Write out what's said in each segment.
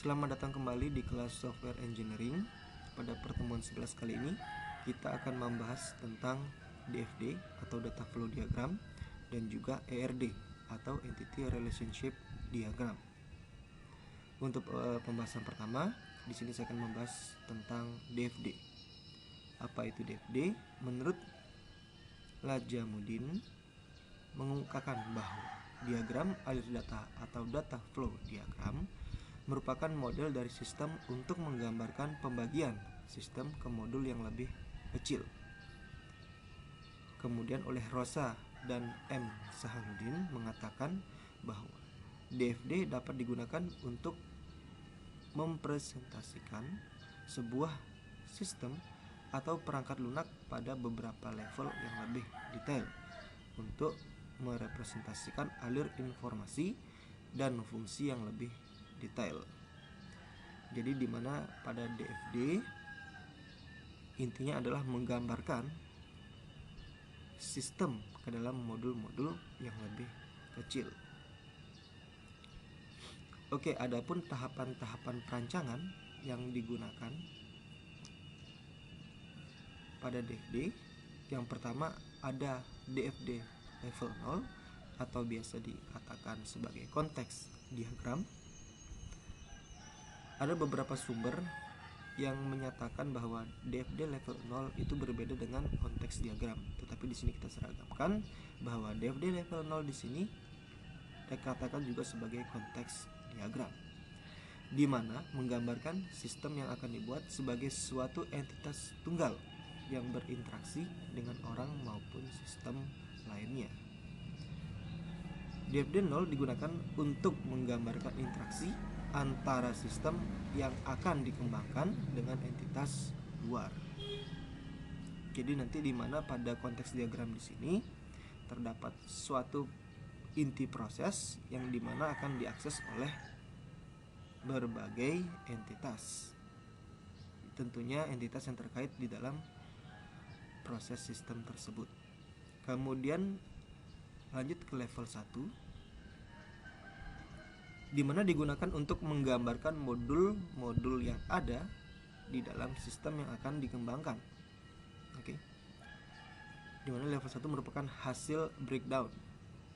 Selamat datang kembali di kelas Software Engineering. Pada pertemuan 11 kali ini kita akan membahas tentang DFD atau Data Flow Diagram dan juga ERD atau Entity Relationship Diagram. Untuk pembahasan pertama, di sini saya akan membahas tentang DFD. Apa itu DFD? Menurut Lajamuddin mengungkapkan bahwa diagram alir data atau data flow diagram merupakan model dari sistem untuk menggambarkan pembagian sistem ke modul yang lebih kecil. Kemudian oleh Rosa dan M. Sahanuddin mengatakan bahwa DFD dapat digunakan untuk mempresentasikan sebuah sistem atau perangkat lunak pada beberapa level yang lebih detail untuk merepresentasikan alir informasi dan fungsi yang lebih detail. Jadi di mana pada DFD intinya adalah menggambarkan sistem ke dalam modul-modul yang lebih kecil. Oke, adapun tahapan-tahapan perancangan yang digunakan pada DFD, yang pertama ada DFD level 0 atau biasa dikatakan sebagai konteks diagram. Ada beberapa sumber yang menyatakan bahwa DFD level 0 itu berbeda dengan konteks diagram. Tetapi di sini kita seragamkan bahwa DFD level 0 di sini dikatakan juga sebagai konteks diagram, di mana menggambarkan sistem yang akan dibuat sebagai suatu entitas tunggal yang berinteraksi dengan orang maupun sistem lainnya. DFD 0 digunakan untuk menggambarkan interaksi antara sistem yang akan dikembangkan dengan entitas luar. Jadi nanti di mana pada konteks diagram di sini terdapat suatu inti proses yang dimana akan diakses oleh berbagai entitas. Tentunya entitas yang terkait di dalam proses sistem tersebut. Kemudian lanjut ke level 1, di mana digunakan untuk menggambarkan modul-modul yang ada di dalam sistem yang akan dikembangkan. Oke. Di mana level 1 merupakan hasil breakdown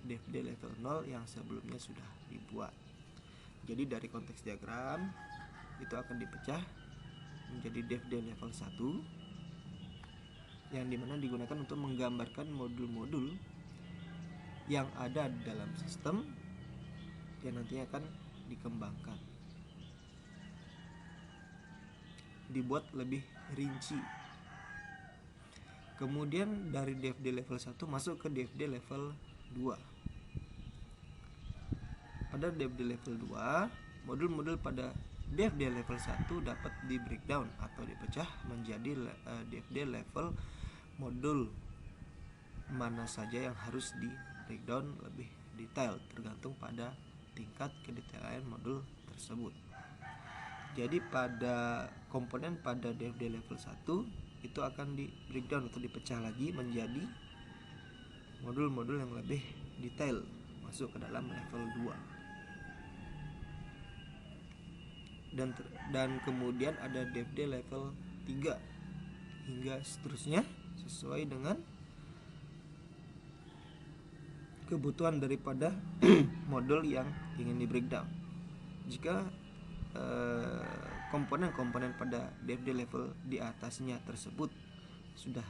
DFD level 0 yang sebelumnya sudah dibuat. Jadi dari konteks diagram itu akan dipecah menjadi DFD level 1 yang dimana digunakan untuk menggambarkan modul-modul yang ada di dalam sistem yang nantinya akan dikembangkan, dibuat lebih rinci. Kemudian dari DFD level 1 masuk ke DFD level 2. Pada DFD level 2, modul-modul pada DFD level 1 dapat di breakdown atau dipecah menjadi DFD level modul mana saja yang harus di breakdown lebih detail tergantung pada tingkat kedetailan modul tersebut. Jadi pada komponen pada DFD level 1 itu akan di breakdown atau dipecah lagi menjadi modul-modul yang lebih detail masuk ke dalam level 2. Dan kemudian ada DFD level 3 hingga seterusnya sesuai dengan kebutuhan daripada modul yang ingin di breakdown. Jika komponen-komponen pada DFD level di atasnya tersebut sudah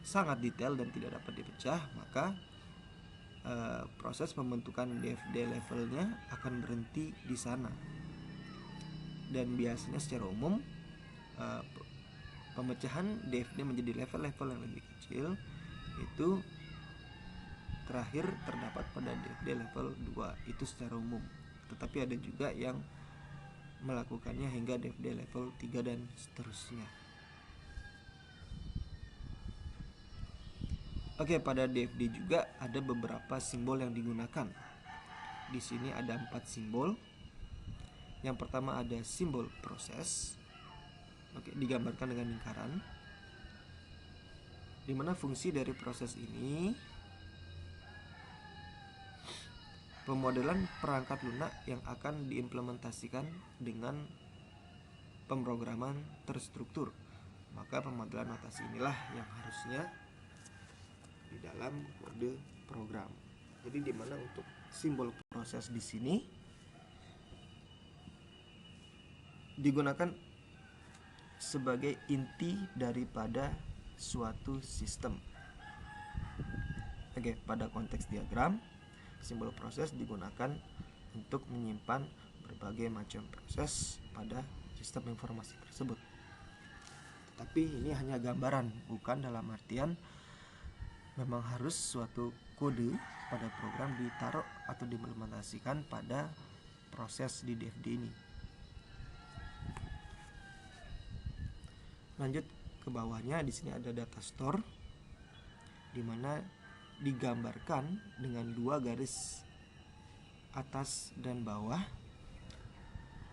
sangat detail dan tidak dapat dipecah, maka proses pembentukan DFD levelnya akan berhenti di sana. Dan biasanya secara umum pemecahan DFD menjadi level-level yang lebih kecil itu terakhir terdapat pada DFD level 2 itu secara umum. Tetapi ada juga yang melakukannya hingga DFD level 3 dan seterusnya. Oke, pada DFD juga ada beberapa simbol yang digunakan. Di sini ada 4 simbol. Yang pertama ada simbol proses. Oke, digambarkan dengan lingkaran. Di mana fungsi dari proses ini pemodelan perangkat lunak yang akan diimplementasikan dengan pemrograman terstruktur. Maka pemodelan notasi inilah yang harusnya di dalam kode program. Jadi di mana untuk simbol proses di sini digunakan sebagai inti daripada suatu sistem. Oke, pada konteks diagram, simbol proses digunakan untuk menyimpan berbagai macam proses pada sistem informasi tersebut. Tapi ini hanya gambaran, bukan dalam artian memang harus suatu kode pada program ditaruh atau diimplementasikan pada proses di DFD ini. Lanjut ke bawahnya, di sini ada data store, di mana digambarkan dengan dua garis atas dan bawah,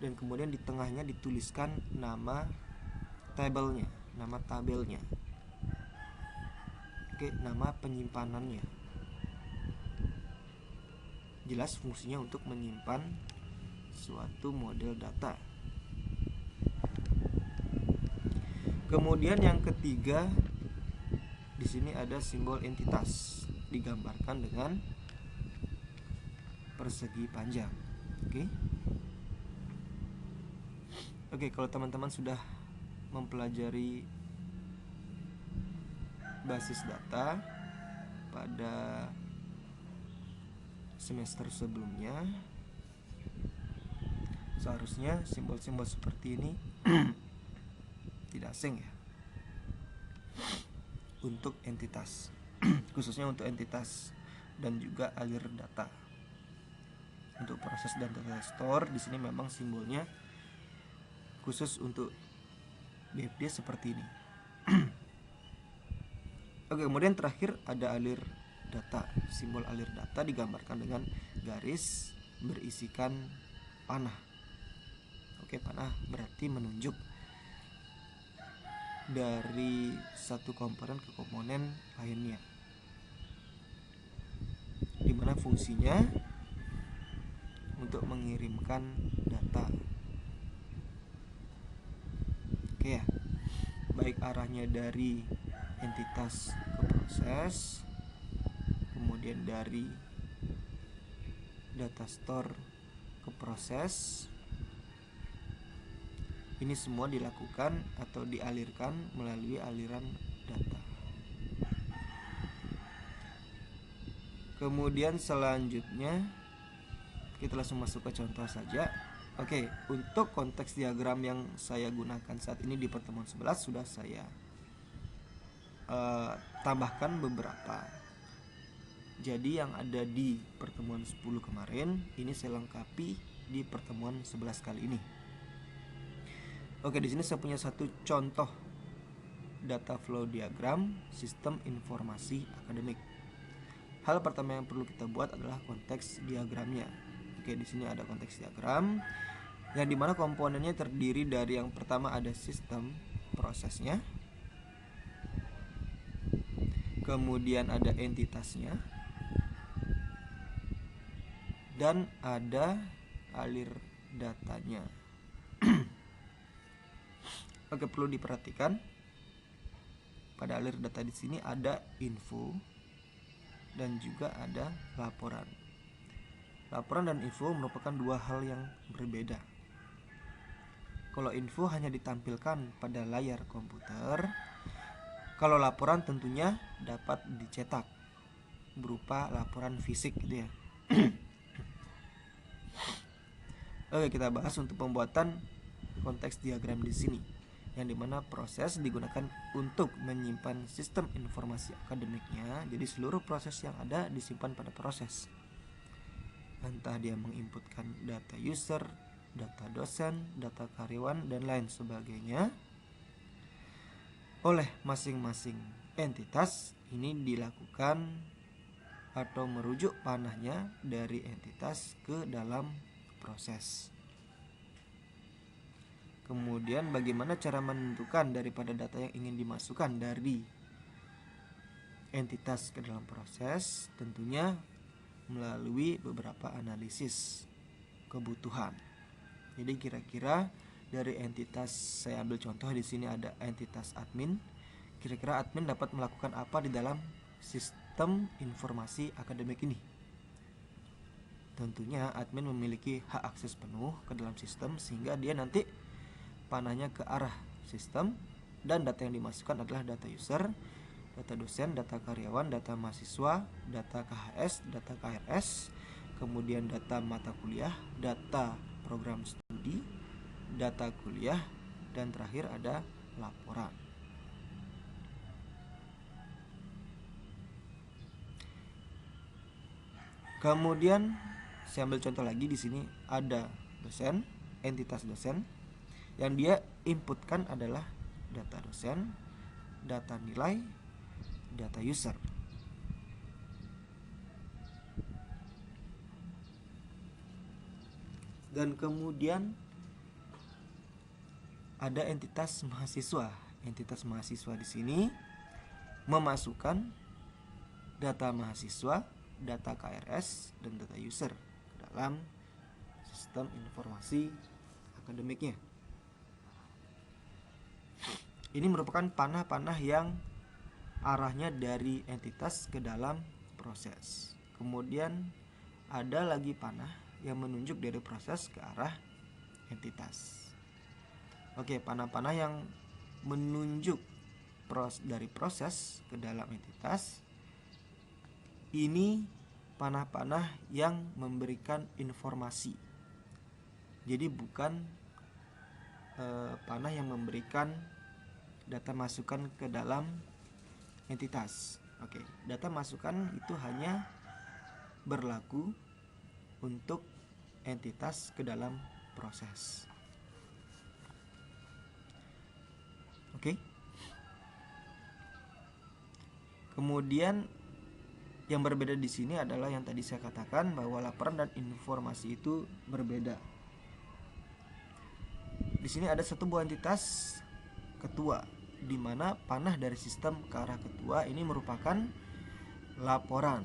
dan kemudian di tengahnya dituliskan nama tabelnya, nama tabelnya. Oke, nama penyimpanannya. Jelas fungsinya untuk menyimpan suatu model data. Kemudian yang ketiga, di sini ada simbol entitas, digambarkan dengan persegi panjang. Oke, kalau teman-teman sudah mempelajari basis data pada semester sebelumnya, seharusnya simbol-simbol seperti ini tidak asing ya untuk entitas, khususnya untuk entitas dan juga alir data. Untuk proses dan data store di sini memang simbolnya khusus untuk DFD seperti ini. Oke, kemudian terakhir ada alir data. Simbol alir data digambarkan dengan garis berisikan panah. Oke, panah berarti menunjuk dari satu komponen ke komponen lainnya, dimana fungsinya untuk mengirimkan data. Oke ya, baik arahnya dari entitas ke proses, kemudian dari data store ke proses. Ini semua dilakukan atau dialirkan melalui aliran data. Kemudian selanjutnya kita langsung masuk ke contoh saja. Oke, untuk konteks diagram yang saya gunakan saat ini di pertemuan 11 sudah saya tambahkan beberapa. Jadi yang ada di pertemuan 10 kemarin ini saya lengkapi di pertemuan 11 kali ini. Oke, di sini saya punya satu contoh data flow diagram sistem informasi akademik. Hal pertama yang perlu kita buat adalah konteks diagramnya. Oke, di sini ada konteks diagram yang dimana komponennya terdiri dari yang pertama ada sistem prosesnya, kemudian ada entitasnya, dan ada alir datanya. Oke, perlu diperhatikan pada alir data di sini ada info dan juga ada laporan. Laporan dan info merupakan dua hal yang berbeda. Kalau info hanya ditampilkan pada layar komputer, kalau laporan tentunya dapat dicetak berupa laporan fisik gitu ya. Oke, kita bahas untuk pembuatan konteks diagram di sini, yang dimana proses digunakan untuk menyimpan sistem informasi akademiknya. Jadi seluruh proses yang ada disimpan pada proses, entah dia menginputkan data user, data dosen, data karyawan, dan lain sebagainya. Oleh masing-masing entitas ini dilakukan atau merujuk panahnya dari entitas ke dalam proses. Kemudian bagaimana cara menentukan daripada data yang ingin dimasukkan dari entitas ke dalam proses? Tentunya melalui beberapa analisis kebutuhan. Jadi kira-kira dari entitas, saya ambil contoh di sini ada entitas admin. Kira-kira admin dapat melakukan apa di dalam sistem informasi akademik ini? Tentunya admin memiliki hak akses penuh ke dalam sistem, sehingga dia nanti panahnya ke arah sistem, dan data yang dimasukkan adalah data user, data dosen, data karyawan, data mahasiswa, data KHS, data KRS, kemudian data mata kuliah, data program studi, data kuliah, dan terakhir ada laporan. Kemudian saya ambil contoh lagi, di sini ada dosen, entitas dosen, yang dia inputkan adalah data dosen, data nilai, data user. Dan kemudian ada entitas mahasiswa. Entitas mahasiswa di sini memasukkan data mahasiswa, data KRS, dan data user ke dalam sistem informasi akademiknya. Ini merupakan panah-panah yang arahnya dari entitas ke dalam proses. Kemudian ada lagi panah yang menunjuk dari proses ke arah entitas. Oke, panah-panah yang menunjuk dari proses ke dalam entitas ini panah-panah yang memberikan informasi. Jadi bukan panah yang memberikan data masukan ke dalam entitas. Oke, data masukan itu hanya berlaku untuk entitas ke dalam proses. Oke. Kemudian yang berbeda di sini adalah yang tadi saya katakan bahwa laporan dan informasi itu berbeda. Di sini ada satu buah entitas ketua, di mana panah dari sistem ke arah ketua ini merupakan laporan,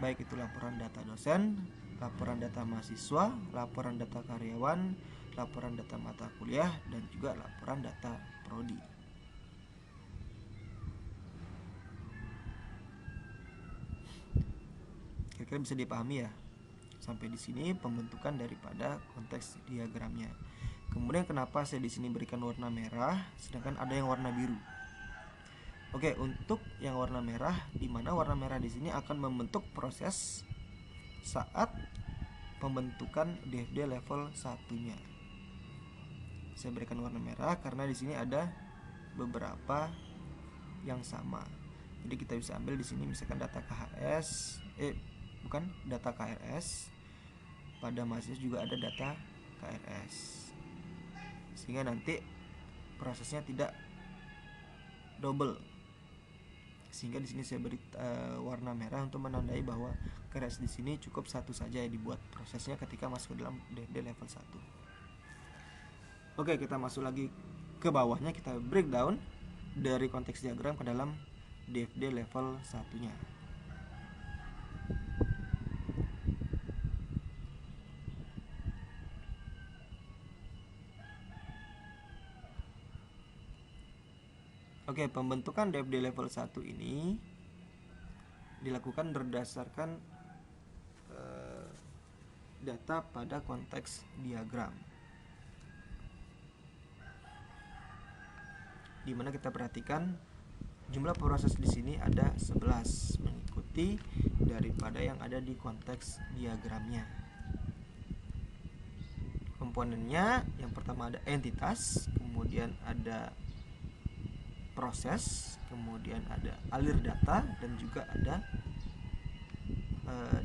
baik itu laporan data dosen, laporan data mahasiswa, laporan data karyawan, laporan data mata kuliah, dan juga laporan data prodi. Kira-kira bisa dipahami ya sampai di sini pembentukan daripada konteks diagramnya. Kemudian kenapa saya di sini berikan warna merah sedangkan ada yang warna biru? Oke, untuk yang warna merah, di mana warna merah di sini akan membentuk proses saat pembentukan DFD level 1-nya. Saya berikan warna merah karena di sini ada beberapa yang sama. Jadi kita bisa ambil di sini misalkan data KHS, data KRS. Pada mahasiswa juga ada data KRS. Sehingga nanti prosesnya tidak double. Sehingga di sini saya beri warna merah untuk menandai bahwa KRS di sini cukup satu saja yang dibuat prosesnya ketika masuk ke dalam DFD level 1. Oke, kita masuk lagi ke bawahnya, kita breakdown dari konteks diagram ke dalam DFD level 1-nya. Oke, pembentukan DFD level 1 ini dilakukan berdasarkan data pada konteks diagram, dimana kita perhatikan jumlah proses di sini ada 11 mengikuti daripada yang ada di konteks diagramnya. Komponennya yang pertama ada entitas, kemudian ada proses, kemudian ada alir data, dan juga ada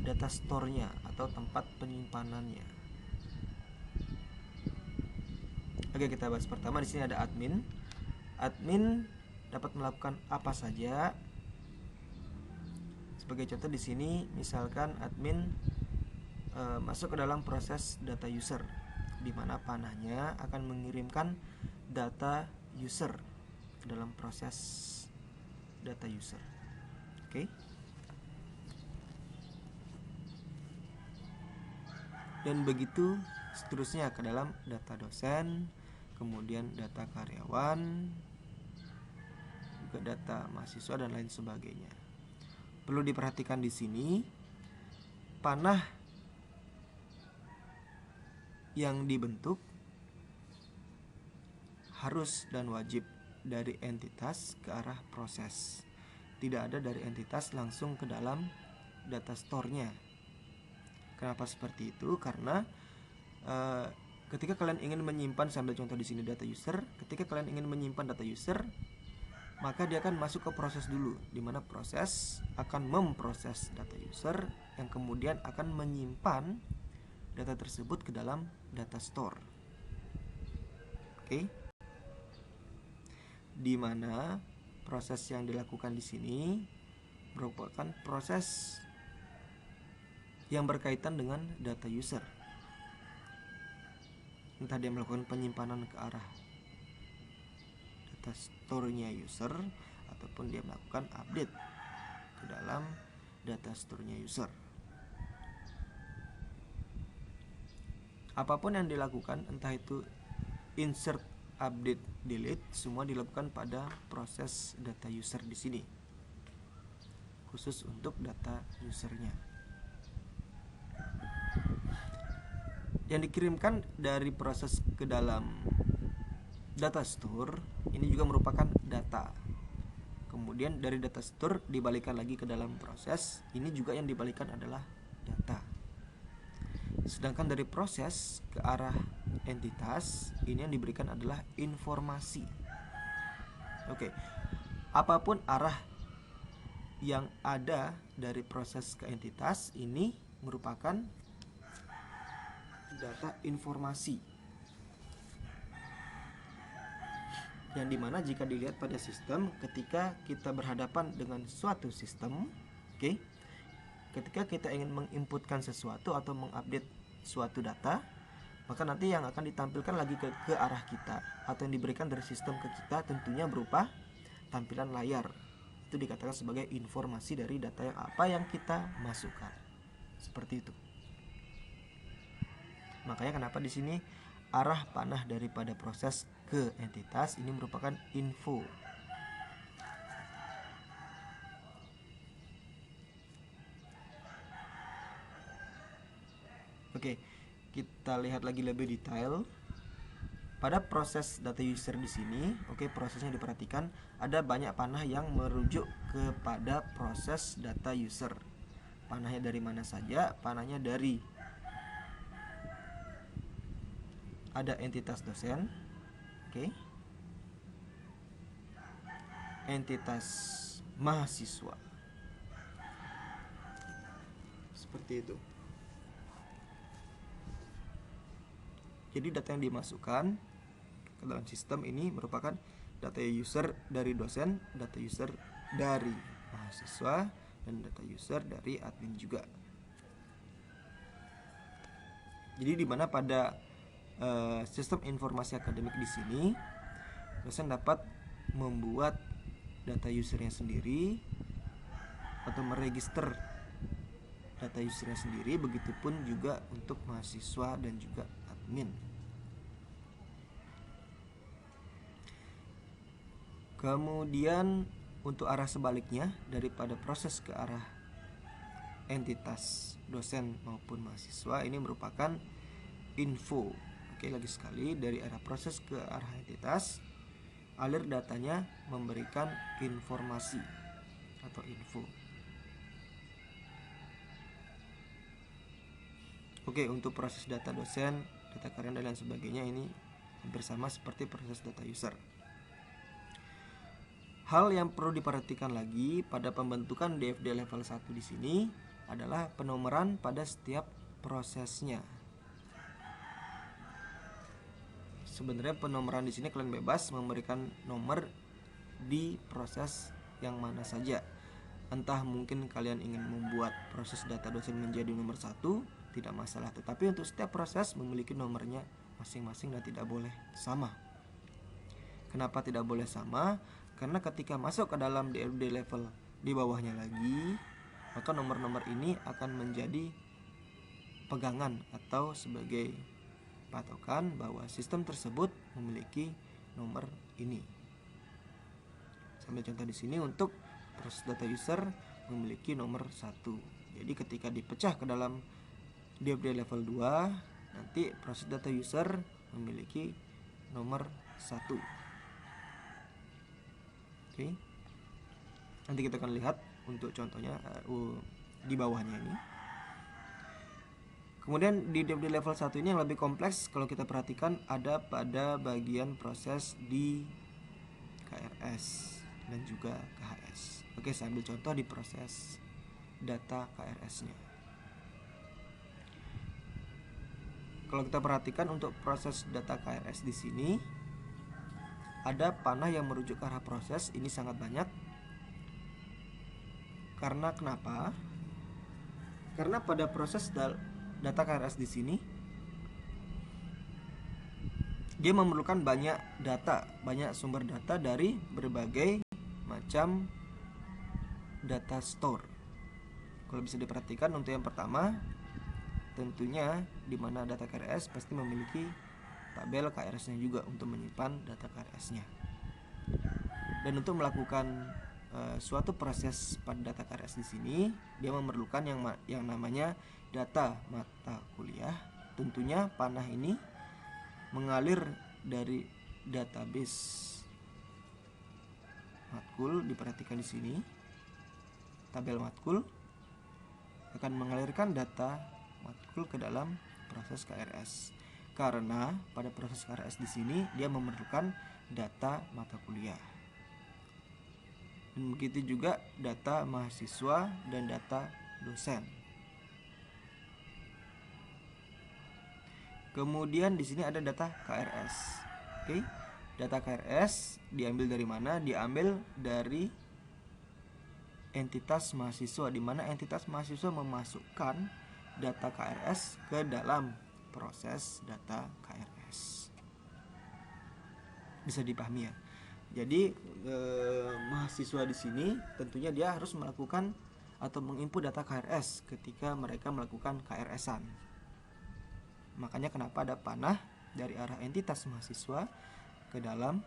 data store-nya atau tempat penyimpanannya. Oke, kita bahas pertama. Di sini ada admin. Admin dapat melakukan apa saja. Sebagai contoh di sini, misalkan admin masuk ke dalam proses data user, di mana panahnya akan mengirimkan data user ke dalam proses data user. Oke. dan begitu seterusnya ke dalam data dosen, kemudian data karyawan, juga data mahasiswa dan lain sebagainya. Perlu diperhatikan di sini, panah yang dibentuk harus dan wajib dari entitas ke arah proses. Tidak ada dari entitas langsung ke dalam data store-nya. Kenapa seperti itu? Karena ketika kalian ingin menyimpan, saya ambil contoh di sini data user. Ketika kalian ingin menyimpan data user, maka dia akan masuk ke proses dulu, di mana proses akan memproses data user yang kemudian akan menyimpan data tersebut ke dalam data store. Oke. Di mana proses yang dilakukan di sini merupakan proses yang berkaitan dengan data user. Entah dia melakukan penyimpanan ke arah data store-nya user ataupun dia melakukan update ke dalam data store-nya user. Apapun yang dilakukan, entah itu insert, update, delete, semua dilakukan pada proses data user di sini. Khusus untuk data usernya. Yang dikirimkan dari proses ke dalam data store ini juga merupakan data. Kemudian dari data store dibalikan lagi ke dalam proses, ini juga yang dibalikan adalah data. Sedangkan dari proses ke arah entitas, ini yang diberikan adalah informasi. Oke. Apapun arah yang ada dari proses ke entitas, ini merupakan data informasi. Yang dimana jika dilihat pada sistem, ketika kita berhadapan dengan suatu sistem, oke, ketika kita ingin menginputkan sesuatu atau mengupdate suatu data, maka nanti yang akan ditampilkan lagi ke arah kita atau yang diberikan dari sistem ke kita tentunya berupa tampilan layar. Itu dikatakan sebagai informasi dari data yang apa yang kita masukkan. Seperti itu. Makanya kenapa di sini arah panah daripada proses ke entitas ini merupakan info. Oke, kita lihat lagi lebih detail. Pada proses data user di sini, oke, prosesnya diperhatikan, ada banyak panah yang merujuk kepada proses data user. Panahnya dari mana saja? Panahnya dari ada entitas dosen, oke, entitas mahasiswa, seperti itu. Jadi data yang dimasukkan ke dalam sistem ini merupakan data user dari dosen, data user dari mahasiswa, dan data user dari admin juga. Jadi di mana pada sistem informasi akademik di sini, dosen dapat membuat data usernya sendiri atau meregister data usernya sendiri, begitupun juga untuk mahasiswa dan juga admin. Kemudian untuk arah sebaliknya, daripada proses ke arah entitas dosen maupun mahasiswa, ini merupakan info. Oke, lagi sekali, dari arah proses ke arah entitas, alir datanya memberikan informasi atau info. Oke, untuk proses data dosen, data karyawan dan lain sebagainya ini hampir sama seperti proses data user. Hal yang perlu diperhatikan lagi pada pembentukan DFD level 1 di sini adalah penomoran pada setiap prosesnya. Sebenarnya penomoran di sini kalian bebas memberikan nomor di proses yang mana saja. Entah mungkin kalian ingin membuat proses data dosen menjadi nomor 1, tidak masalah. Tetapi untuk setiap proses memiliki nomornya masing-masing dan tidak boleh sama. Kenapa tidak boleh sama? Karena ketika masuk ke dalam DFD level di bawahnya lagi, maka nomor-nomor ini akan menjadi pegangan atau sebagai patokan bahwa sistem tersebut memiliki nomor ini. Sambil contoh di sini untuk proses data user memiliki nomor 1. Jadi ketika dipecah ke dalam DFD level 2, nanti proses data user memiliki nomor 1. Oke. Nanti kita akan lihat untuk contohnya di bawahnya ini. Kemudian di DFD level 1 ini yang lebih kompleks kalau kita perhatikan ada pada bagian proses di KRS dan juga KHS. Oke, saya ambil contoh di proses data KRS-nya. Kalau kita perhatikan untuk proses data KRS di sini ada panah yang merujuk ke arah proses, ini sangat banyak. Karena kenapa? Karena pada proses data KRS di sini dia memerlukan banyak data, banyak sumber data dari berbagai macam data store. Kalau bisa diperhatikan untuk yang pertama, tentunya di mana data KRS pasti memiliki tabel KRS-nya juga untuk menyimpan data KRS-nya. Dan untuk melakukan suatu proses pada data KRS di sini, dia memerlukan yang namanya data mata kuliah. Tentunya panah ini mengalir dari database matkul. Diperhatikan di sini, tabel matkul akan mengalirkan data matkul ke dalam proses KRS. Karena pada proses KRS di sini dia memerlukan data mata kuliah. Dan begitu juga data mahasiswa dan data dosen. Kemudian di sini ada data KRS. Oke. Data KRS diambil dari mana? Diambil dari entitas mahasiswa, di mana entitas mahasiswa memasukkan data KRS ke dalam proses data KRS. Bisa dipahami ya. Jadi mahasiswa di sini tentunya dia harus melakukan atau menginput data KRS ketika mereka melakukan KRS-an. Makanya kenapa ada panah dari arah entitas mahasiswa ke dalam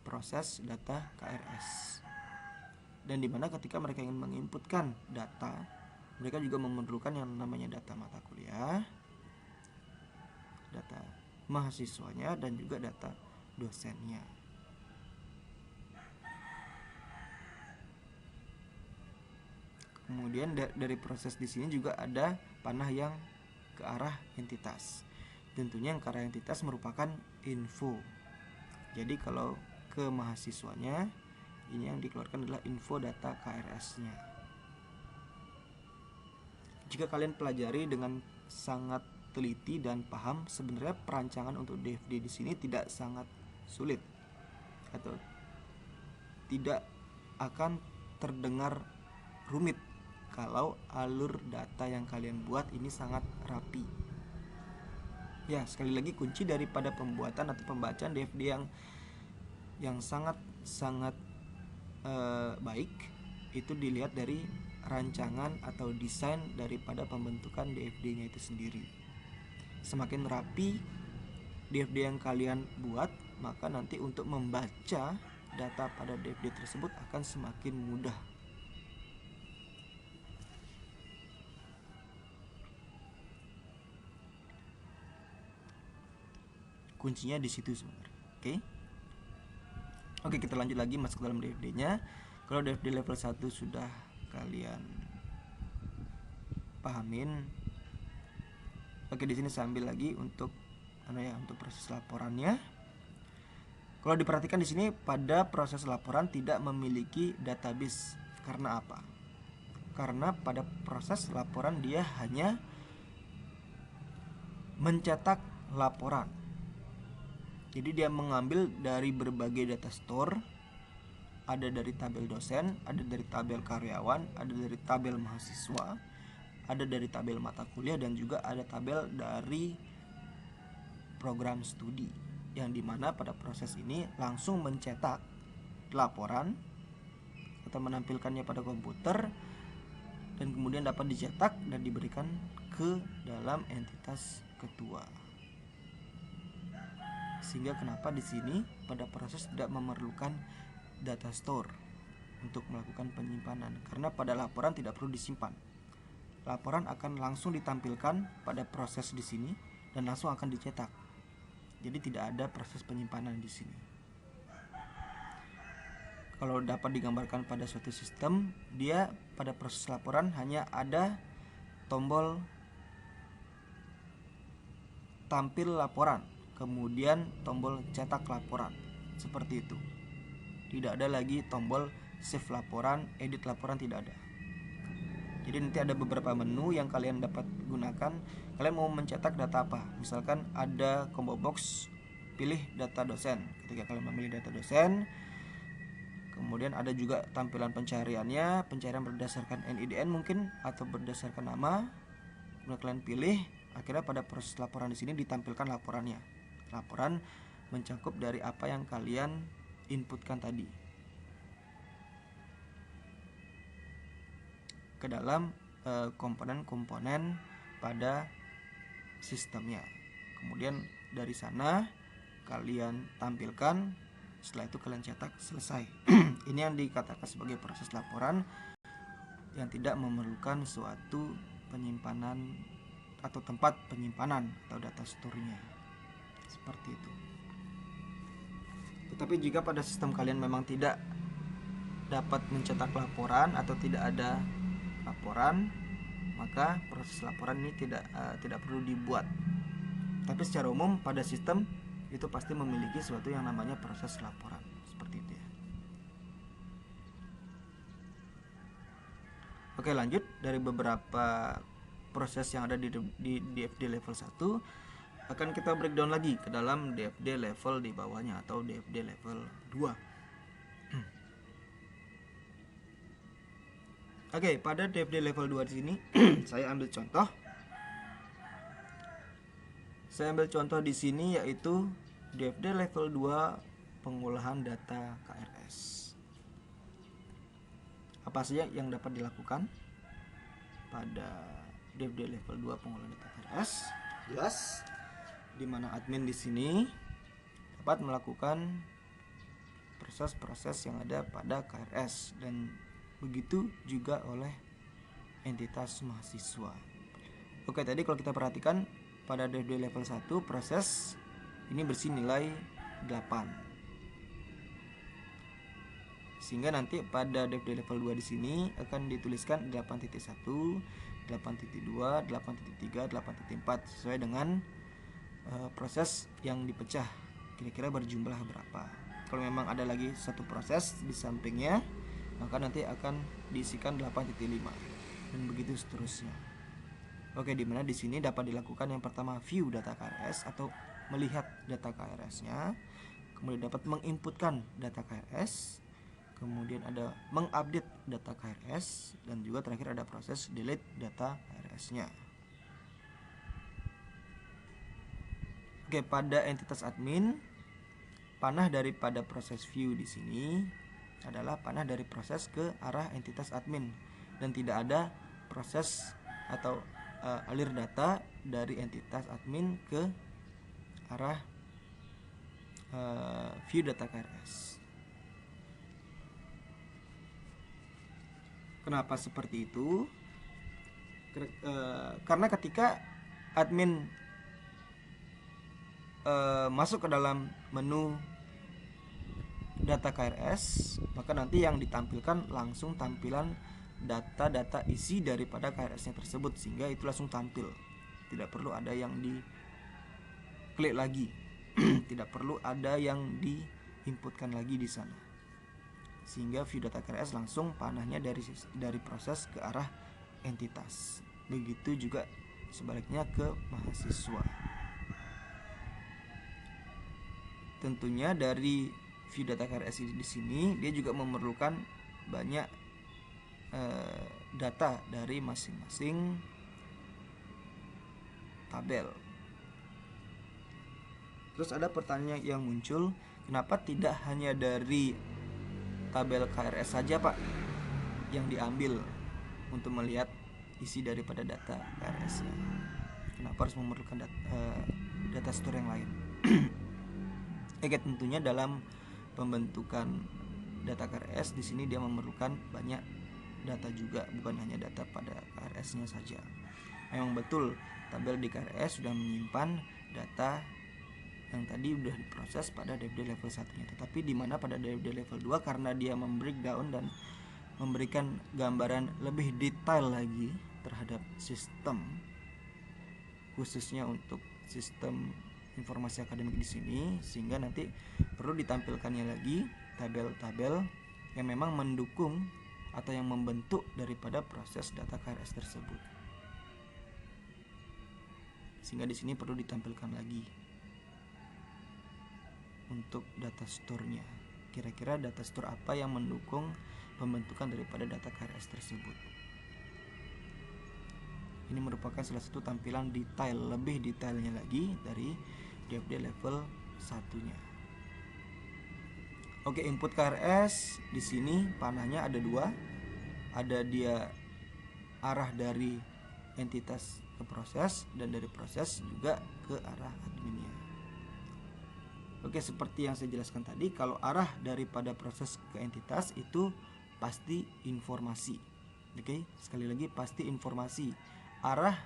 proses data KRS. Dan dimana ketika mereka ingin menginputkan data, mereka juga memerlukan yang namanya data mata kuliah, data mahasiswanya, dan juga data dosennya. Kemudian dari proses di sini juga ada panah yang ke arah entitas. Tentunya yang ke arah entitas merupakan info. Jadi kalau ke mahasiswanya, ini yang dikeluarkan adalah info data KRS-nya. Jika kalian pelajari dengan sangat teliti dan paham, sebenarnya perancangan untuk DFD di sini tidak sangat sulit atau tidak akan terdengar rumit kalau alur data yang kalian buat ini sangat rapi. Ya, sekali lagi kunci daripada pembuatan atau pembacaan DFD yang sangat baik itu dilihat dari rancangan atau desain daripada pembentukan DFD-nya itu sendiri. Semakin rapi DFD yang kalian buat, maka nanti untuk membaca data pada DFD tersebut akan semakin mudah. Kuncinya di situ sebenarnya. Oke, kita lanjut lagi masuk ke dalam DFD-nya. Kalau DFD level 1 sudah kalian pahamin. Oke, di sini saya ambil lagi untuk untuk proses laporannya. Kalau diperhatikan di sini pada proses laporan tidak memiliki database. Karena apa? Karena pada proses laporan dia hanya mencetak laporan. Jadi dia mengambil dari berbagai data store, ada dari tabel dosen, ada dari tabel karyawan, ada dari tabel mahasiswa, ada dari tabel mata kuliah, dan juga ada tabel dari program studi, yang dimana pada proses ini langsung mencetak laporan atau menampilkannya pada komputer dan kemudian dapat dicetak dan diberikan ke dalam entitas ketua. Sehingga kenapa di sini pada proses tidak memerlukan data store untuk melakukan penyimpanan, karena pada laporan tidak perlu disimpan. Laporan akan langsung ditampilkan pada proses di sini dan langsung akan dicetak. Jadi tidak ada proses penyimpanan di sini. Kalau dapat digambarkan pada suatu sistem, dia pada proses laporan hanya ada tombol tampil laporan, kemudian tombol cetak laporan, seperti itu. Tidak ada lagi tombol save laporan, edit laporan, tidak ada. Jadi nanti ada beberapa menu yang kalian dapat gunakan. Kalian mau mencetak data apa? Misalkan ada combo box, pilih data dosen. Ketika kalian memilih data dosen, kemudian ada juga tampilan pencariannya, pencarian berdasarkan NIDN mungkin atau berdasarkan nama. Kemudian kalian pilih, akhirnya pada proses laporan di sini ditampilkan laporannya. Laporan mencakup dari apa yang kalian inputkan tadi ke dalam komponen-komponen pada sistemnya. Kemudian dari sana kalian tampilkan, setelah itu kalian cetak, selesai. Ini yang dikatakan sebagai proses laporan yang tidak memerlukan suatu penyimpanan atau tempat penyimpanan atau data store-nya. Seperti itu. Tetapi jika pada sistem kalian memang tidak dapat mencetak laporan atau tidak ada laporan, maka proses laporan ini tidak perlu dibuat. Tapi secara umum pada sistem itu pasti memiliki suatu yang namanya proses laporan, seperti itu ya. Oke, lanjut dari beberapa proses yang ada di DFD level 1 akan kita breakdown lagi ke dalam DFD level di bawahnya atau DFD level 2. Oke, pada DFD level 2 di sini saya ambil contoh. Saya ambil contoh di sini yaitu DFD level 2 pengolahan data KRS. Apa saja yang dapat dilakukan pada DFD level 2 pengolahan data KRS? Jelas, di mana admin di sini dapat melakukan proses-proses yang ada pada KRS, dan begitu juga oleh entitas mahasiswa. Oke, tadi kalau kita perhatikan pada DFD level 1 proses ini bersih nilai 8. Sehingga nanti pada DFD level 2 di sini akan dituliskan 8.1, 8.2, 8.3, 8.4 sesuai dengan proses yang dipecah kira-kira berjumlah berapa. Kalau memang ada lagi satu proses di sampingnya, maka nanti akan diisikan 8.5 dan begitu seterusnya. Oke, dimana di sini dapat dilakukan yang pertama view data KRS atau melihat data KRS-nya, kemudian dapat menginputkan data KRS, kemudian ada mengupdate data KRS, dan juga terakhir ada proses delete data KRS-nya. Oke, pada entitas admin, panah daripada proses view di sini adalah panah dari proses ke arah entitas admin, dan tidak ada proses atau alir data dari entitas admin ke arah view data KRS. Kenapa seperti itu? Karena ketika admin masuk ke dalam menu data KRS, maka nanti yang ditampilkan langsung tampilan data-data isi daripada KRS-nya tersebut, sehingga itu langsung tampil. Tidak perlu ada yang diklik lagi, tidak perlu ada yang diinputkan lagi di sana, sehingga view data KRS langsung panahnya dari proses ke arah entitas. Begitu juga sebaliknya ke mahasiswa. Tentunya dari view data KRS di sini dia juga memerlukan banyak data dari masing-masing tabel. Terus ada pertanyaan yang muncul, kenapa tidak hanya dari tabel KRS saja Pak yang diambil untuk melihat isi daripada data KRS-nya. Kenapa harus memerlukan data store yang lain? Oke, tentunya dalam pembentukan data KRS di sini dia memerlukan banyak data juga, bukan hanya data pada KRS-nya saja. Memang betul tabel di KRS sudah menyimpan data yang tadi sudah diproses pada DFD level 1-nya, tetapi di mana pada DFD level 2 karena dia membreakdown dan memberikan gambaran lebih detail lagi terhadap sistem, khususnya untuk sistem informasi akademik di sini, sehingga nanti perlu ditampilkannya lagi tabel-tabel yang memang mendukung atau yang membentuk daripada proses data KRS tersebut. Sehingga di sini perlu ditampilkan lagi untuk data store-nya. Kira-kira data store apa yang mendukung pembentukan daripada data KRS tersebut. Ini merupakan salah satu tampilan detail, lebih detailnya lagi dari DFD level 1-nya. Oke, input KRS di sini panahnya ada dua. Ada dia arah dari entitas ke proses dan dari proses juga ke arah adminnya. Oke, seperti yang saya jelaskan tadi, kalau arah daripada proses ke entitas itu pasti informasi. Oke, sekali lagi pasti informasi. Arah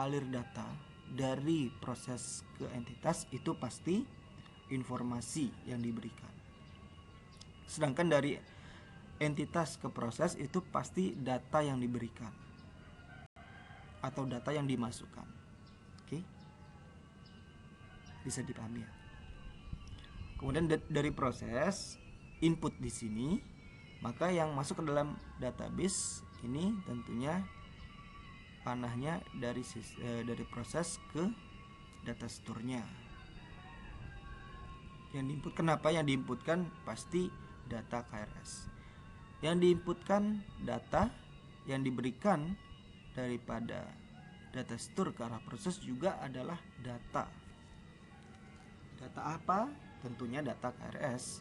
alir data dari proses ke entitas itu pasti informasi yang diberikan. Sedangkan dari entitas ke proses itu pasti data yang diberikan atau data yang dimasukkan. Oke, bisa dipahami ya. Kemudian dari proses input di sini, maka yang masuk ke dalam database ini tentunya panahnya dari proses ke data store-nya. Yang diinput, kenapa yang diinputkan pasti data KRS. Yang diinputkan data, yang diberikan daripada data store ke arah proses juga adalah data. Data apa? Tentunya data KRS.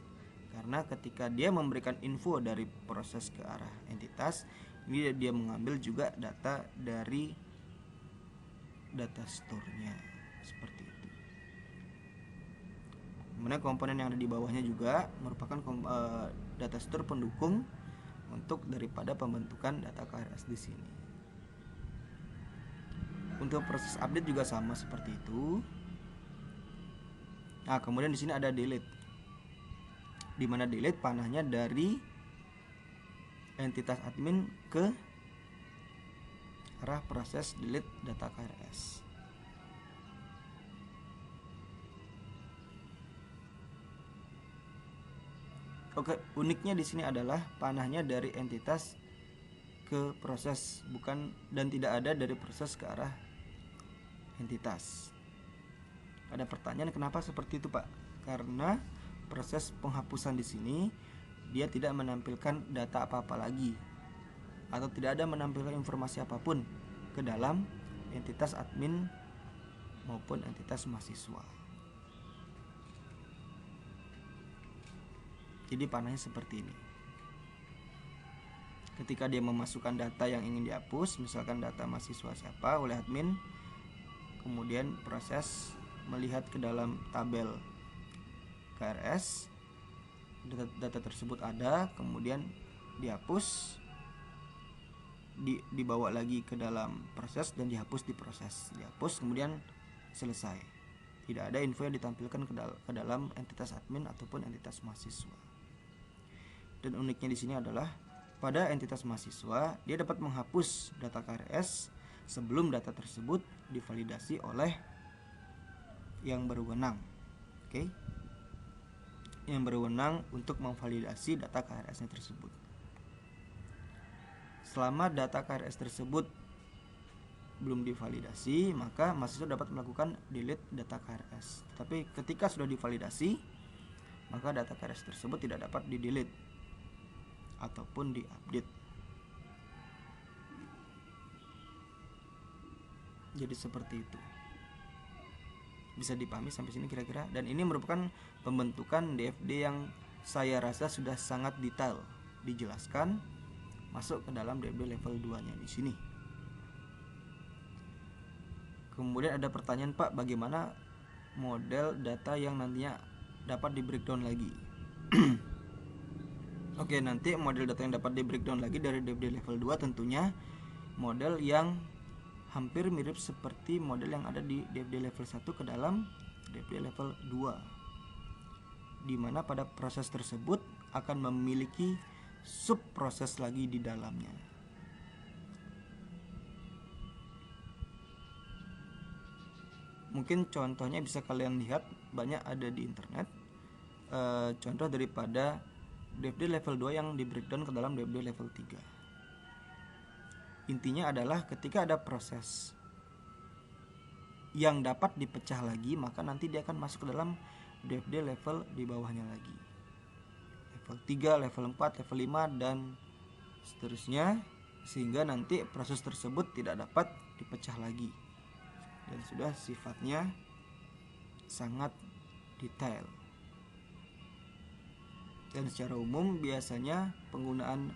Karena ketika dia memberikan info dari proses ke arah entitas, ini dia mengambil juga data dari data store-nya, seperti itu. Kemudian komponen yang ada di bawahnya juga merupakan data store pendukung untuk daripada pembentukan data KRS di sini. Untuk proses update juga sama seperti itu. Nah, kemudian di sini ada delete, di mana delete panahnya dari entitas admin ke arah proses delete data KRS. Oke, uniknya di sini adalah panahnya dari entitas ke proses, bukan, dan tidak ada dari proses ke arah entitas. Ada pertanyaan, kenapa seperti itu, Pak? Karena proses penghapusan di sini dia tidak menampilkan data apa-apa lagi, atau tidak ada menampilkan informasi apapun ke dalam entitas admin maupun entitas mahasiswa. Jadi panahnya seperti ini. Ketika dia memasukkan data yang ingin dihapus, misalkan data mahasiswa siapa oleh admin, kemudian proses melihat ke dalam tabel KRS, data tersebut ada, kemudian dihapus, dibawa lagi ke dalam proses dan dihapus di proses, dihapus kemudian selesai. Tidak ada info yang ditampilkan ke dalam entitas admin ataupun entitas mahasiswa. Dan uniknya di sini adalah pada entitas mahasiswa dia dapat menghapus data KRS sebelum data tersebut divalidasi oleh yang berwenang. Oke. Yang berwenang untuk memvalidasi data KRS-nya tersebut. Selama data KRS tersebut belum divalidasi, maka mahasiswa dapat melakukan delete data KRS. Tapi ketika sudah divalidasi, maka data KRS tersebut tidak dapat di-delete ataupun di-update. Jadi seperti itu. Bisa dipahami sampai sini kira-kira? Dan ini merupakan pembentukan DFD yang saya rasa sudah sangat detail dijelaskan masuk ke dalam DFD level 2-nya di sini. Kemudian ada pertanyaan, Pak, bagaimana model data yang nantinya dapat di breakdown lagi? Oke, nanti model data yang dapat di breakdown lagi dari DFD level 2 tentunya model yang hampir mirip seperti model yang ada di DFD level 1 ke dalam DFD level 2, dimana pada proses tersebut akan memiliki sub proses lagi di dalamnya. Mungkin contohnya bisa kalian lihat, banyak ada di internet contoh daripada DFD level 2 yang di breakdown ke dalam DFD level 3. Intinya adalah ketika ada proses yang dapat dipecah lagi, maka nanti dia akan masuk ke dalam DFD level di bawahnya lagi, level 3, level 4, level 5 dan seterusnya, sehingga nanti proses tersebut tidak dapat dipecah lagi dan sudah sifatnya sangat detail. Dan secara umum biasanya penggunaan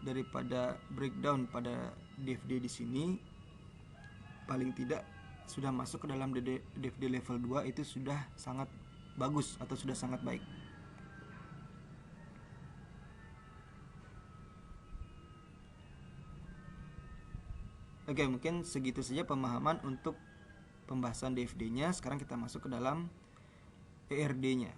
daripada breakdown pada DFD di sini paling tidak sudah masuk ke dalam DFD level 2 itu sudah sangat bagus atau sudah sangat baik. Oke, mungkin segitu saja pemahaman untuk pembahasan DFD-nya. Sekarang kita masuk ke dalam PRD-nya.